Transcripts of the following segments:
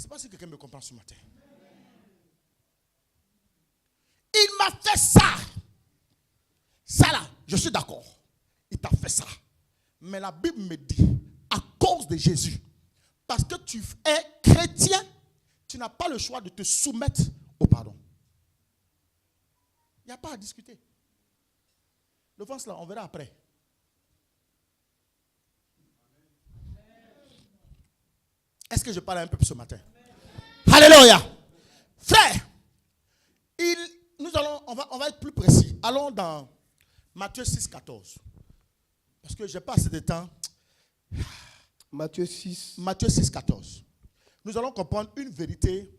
sais pas si quelqu'un me comprend ce matin. Il m'a fait ça. Ça là, je suis d'accord. Il t'a fait ça. Mais la Bible me dit, à cause de Jésus, parce que tu es chrétien, tu n'as pas le choix de te soumettre au pardon. Il n'y a pas à discuter. L'offense là, on verra après. Est-ce que je parle un peu plus ce matin? Alléluia. Frère, on va être plus précis. Allons dans Matthieu 6, 14. Parce que je n'ai pas assez de temps. Matthieu 6, 14. Nous allons comprendre une vérité.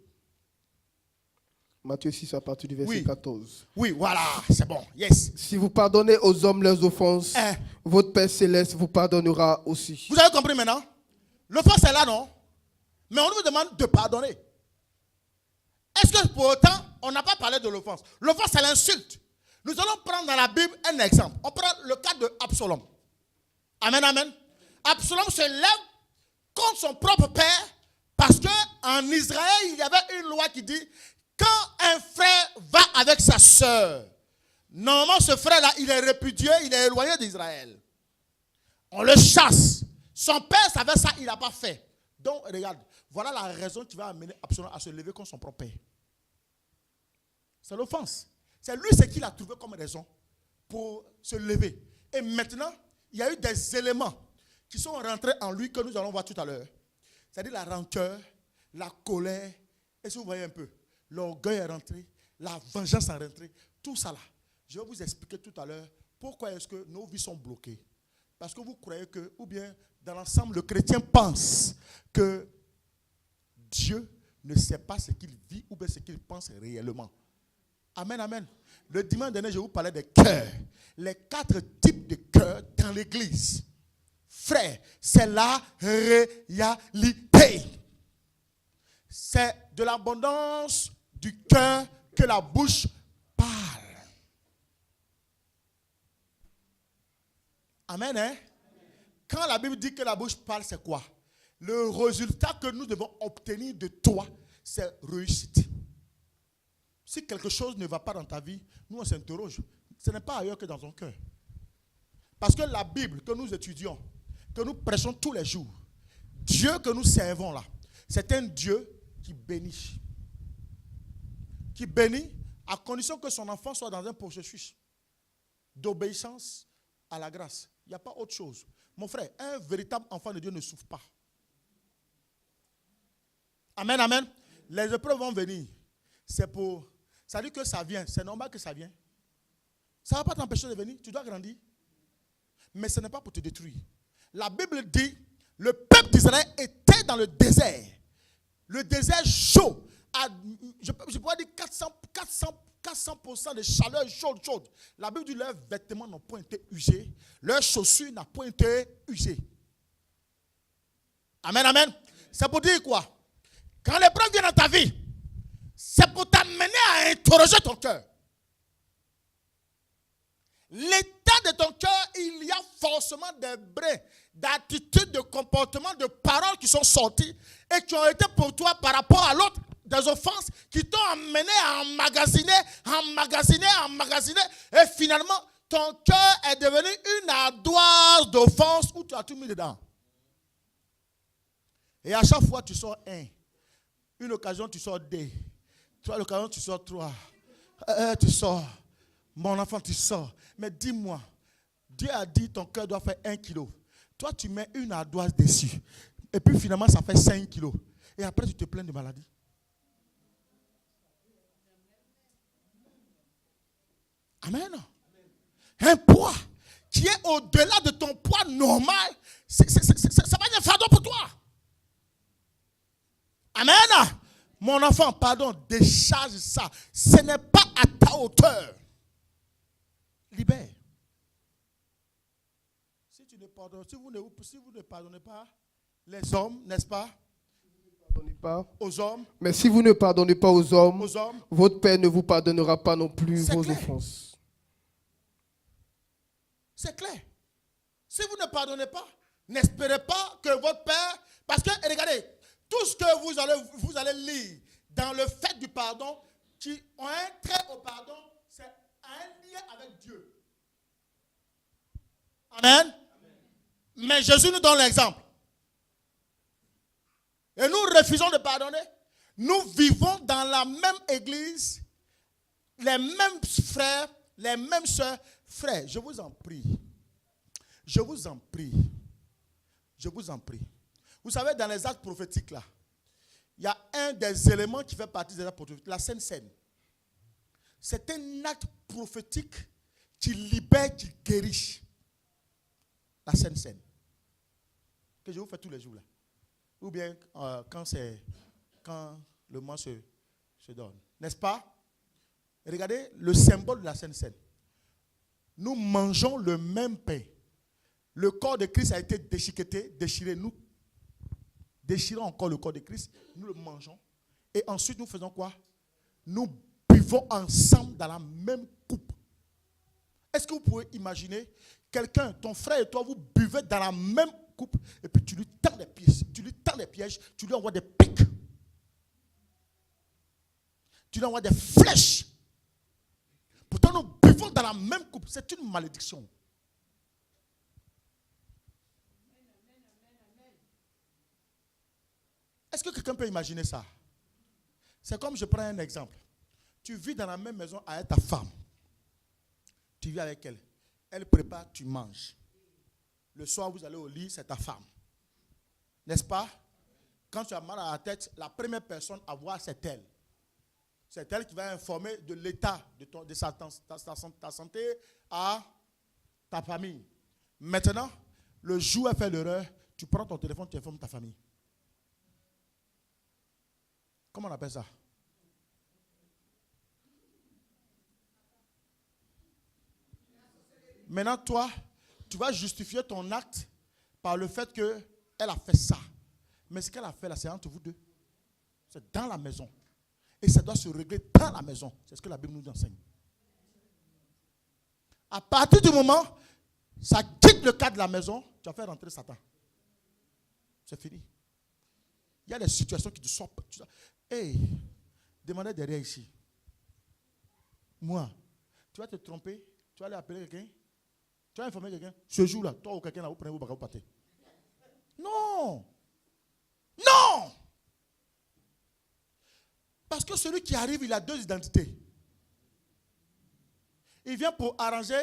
Matthieu 6 à partir du verset Oui. 14. Oui, voilà, c'est bon. Yes. Si vous pardonnez aux hommes leurs offenses, votre Père céleste vous pardonnera aussi. Vous avez compris maintenant? L'offense est là, non? Mais on nous demande de pardonner. Est-ce que pour autant, on n'a pas parlé de l'offense? L'offense, c'est l'insulte. Nous allons prendre dans la Bible un exemple. On prend le cas de Absalom. Amen, amen. Absalom se lève contre son propre père parce qu'en Israël, il y avait une loi qui dit quand un frère va avec sa soeur, normalement ce frère-là, il est répudié, il est éloigné d'Israël. On le chasse. Son père savait ça, il n'a pas fait. Donc, regarde, voilà la raison qui va amener Absalom à se lever contre son propre père. C'est l'offense. C'est lui ce qu'il a trouvé comme raison pour se lever. Et maintenant, il y a eu des éléments qui sont rentrés en lui que nous allons voir tout à l'heure. C'est-à-dire la rancœur, la colère. Et si vous voyez un peu, l'orgueil est rentré, la vengeance est rentrée. Tout ça là, je vais vous expliquer tout à l'heure pourquoi est-ce que nos vies sont bloquées. Parce que vous croyez que, ou bien dans l'ensemble, le chrétien pense que Dieu ne sait pas ce qu'il vit ou bien ce qu'il pense réellement. Amen, amen. Le dimanche dernier, je vous parlais des cœurs. Les 4 types de cœurs dans l'église. Frère, c'est la réalité. C'est de l'abondance du cœur que la bouche parle. Amen, hein? Quand la Bible dit que la bouche parle, c'est quoi? Le résultat que nous devons obtenir de toi, c'est réussite. Si quelque chose ne va pas dans ta vie, nous on s'interroge. Ce n'est pas ailleurs que dans ton cœur. Parce que la Bible que nous étudions, que nous prêchons tous les jours, Dieu que nous servons là, c'est un Dieu qui bénit. Qui bénit à condition que son enfant soit dans un processus d'obéissance à la grâce. Il n'y a pas autre chose. Mon frère, un véritable enfant de Dieu ne souffre pas. Amen, amen. Les épreuves vont venir. C'est pour... Ça dit que ça vient. C'est normal que ça vienne. Ça ne va pas t'empêcher de venir. Tu dois grandir. Mais ce n'est pas pour te détruire. La Bible dit, le peuple d'Israël était dans le désert. Le désert chaud. Je pourrais dire 400% de chaleur chaude. La Bible dit, leurs vêtements n'ont point été usés. Leurs chaussures n'ont point été usées. Amen, amen. C'est pour dire quoi? Quand l'épreuve vient dans ta vie, c'est pour t'amener à interroger ton cœur. L'état de ton cœur, il y a forcément des brins d'attitude, de comportement, de paroles qui sont sorties et qui ont été pour toi par rapport à l'autre, des offenses qui t'ont amené à emmagasiner. Et finalement, ton cœur est devenu une ardoise d'offenses où tu as tout mis dedans. Et à chaque fois, tu sors un. Une occasion, tu sors deux. Trois occasions, tu sors trois. Tu sors. Mon enfant, tu sors. Mais dis-moi, Dieu a dit ton cœur doit faire 1 kilo. Toi, tu mets une ardoise dessus. Et puis finalement, ça fait 5 kilos. Et après, tu te plains de maladie. Amen. Un poids qui est au-delà de ton poids normal, ça va être un fardeau pour toi. Amen. Mon enfant, pardon, décharge ça. Ce n'est pas à ta hauteur. Libère. Si vous ne pardonnez pas les hommes, n'est-ce pas? Pas. Aux hommes. Mais si vous ne pardonnez pas aux hommes, votre Père ne vous pardonnera pas non plus vos offenses. C'est clair. Si vous ne pardonnez pas, n'espérez pas que votre Père... Parce que, regardez, Tout ce que vous allez lire dans le fait du pardon, qui ont un trait au pardon, c'est un lien avec Dieu. Amen. Mais Jésus nous donne l'exemple. Et nous refusons de pardonner. Nous vivons dans la même église, les mêmes frères, les mêmes sœurs. Frères, je vous en prie. Je vous en prie. Je vous en prie. Vous savez, dans les actes prophétiques, là, il y a un des éléments qui fait partie des actes prophétiques, la Sainte Seine. C'est un acte prophétique qui libère, qui guérit. La Sainte Seine. Que je vous fais tous les jours, là. Ou bien quand le mois se donne. N'est-ce pas? Regardez le symbole de la Sainte Seine. Nous mangeons le même pain. Le corps de Christ a été déchiré. Nous déchirons encore le corps de Christ. Nous le mangeons. Et ensuite, nous faisons quoi? Nous buvons ensemble dans la même coupe. Est-ce que vous pouvez imaginer quelqu'un, ton frère et toi, vous buvez dans la même coupe et puis tu lui tends les pièges, tu lui envoies des pics. Tu lui envoies des flèches. Pourtant, nous buvons dans la même coupe. C'est une malédiction. Est-ce que quelqu'un peut imaginer ça? C'est comme je prends un exemple. Tu vis dans la même maison avec ta femme. Tu vis avec elle. Elle prépare, tu manges. Le soir, vous allez au lit, c'est ta femme. N'est-ce pas? Quand tu as mal à la tête, la première personne à voir, c'est elle. C'est elle qui va informer de l'état de ta santé à ta famille. Maintenant, le jour où elle fait l'erreur, tu prends ton téléphone, tu informes ta famille. Comment on appelle ça? Maintenant, toi, tu vas justifier ton acte par le fait qu'elle a fait ça. Mais ce qu'elle a fait là, c'est entre vous deux. C'est dans la maison. Et ça doit se régler dans la maison. C'est ce que la Bible nous enseigne. À partir du moment, ça quitte le cadre de la maison, tu vas faire rentrer Satan. C'est fini. Il y a des situations qui te sortent. Hey, demandez derrière ici. Moi, tu vas te tromper, tu vas aller appeler quelqu'un, tu vas informer quelqu'un. Ce jour-là, toi ou quelqu'un là, vous prenez vos bagages, vous partez. Non! Non! Parce que celui qui arrive, il a deux identités. Il vient pour arranger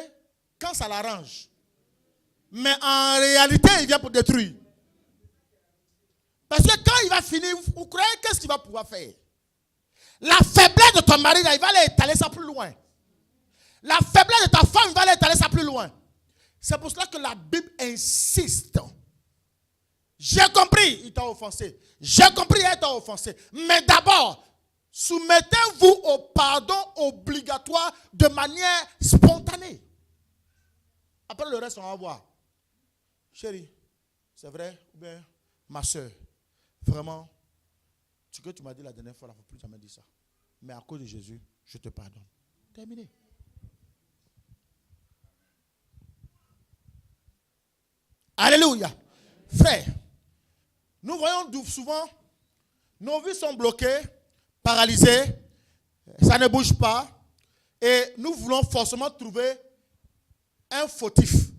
quand ça l'arrange. Mais en réalité, il vient pour détruire. Parce que quand il va finir, vous croyez qu'est-ce qu'il va pouvoir faire? La faiblesse de ton mari, là, il va aller étaler ça plus loin. La faiblesse de ta femme, il va aller étaler ça plus loin. C'est pour cela que la Bible insiste. J'ai compris, il t'a offensé. J'ai compris, il t'a offensé. Mais d'abord, soumettez-vous au pardon obligatoire de manière spontanée. Après le reste, on va voir. Chérie, c'est vrai, ou bien ma soeur, vraiment, ce que tu m'as dit la dernière fois, il ne faut plus jamais dire ça. Mais à cause de Jésus, je te pardonne. Terminé. Alléluia. Frère, nous voyons souvent, nos vies sont bloquées, paralysées, ça ne bouge pas, et nous voulons forcément trouver un fautif.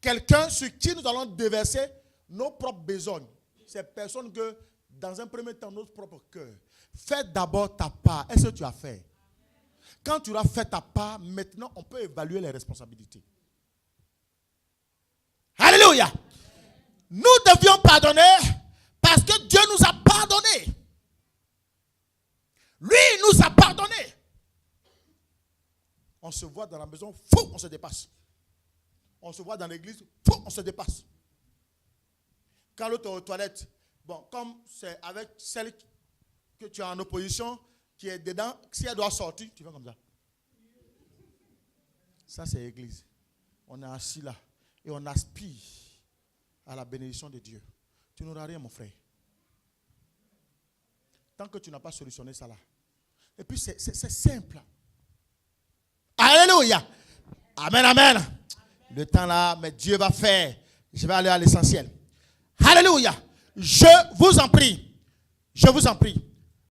Quelqu'un sur qui nous allons déverser nos propres besognes. Ces personnes que, dans un premier temps, notre propre cœur. Fais d'abord ta part. Est-ce que tu as fait? Quand tu auras fait ta part, maintenant, on peut évaluer les responsabilités. Alléluia. Nous devions pardonner parce que Dieu nous a pardonné. Lui, il nous a pardonné. On se voit dans la maison, fou, on se dépasse. On se voit dans l'église, fou, on se dépasse. Quand l'autre est aux toilettes, bon, comme c'est avec celle que tu as en opposition, qui est dedans, si elle doit sortir, tu fais comme ça. Ça, c'est l'église. On est assis là et on aspire à la bénédiction de Dieu. Tu n'auras rien, mon frère. Tant que tu n'as pas solutionné ça là. Et puis, c'est simple. Alléluia. Amen, amen. Le temps là, mais Dieu va faire. Je vais aller à l'essentiel. Alléluia. Je vous en prie. Je vous en prie.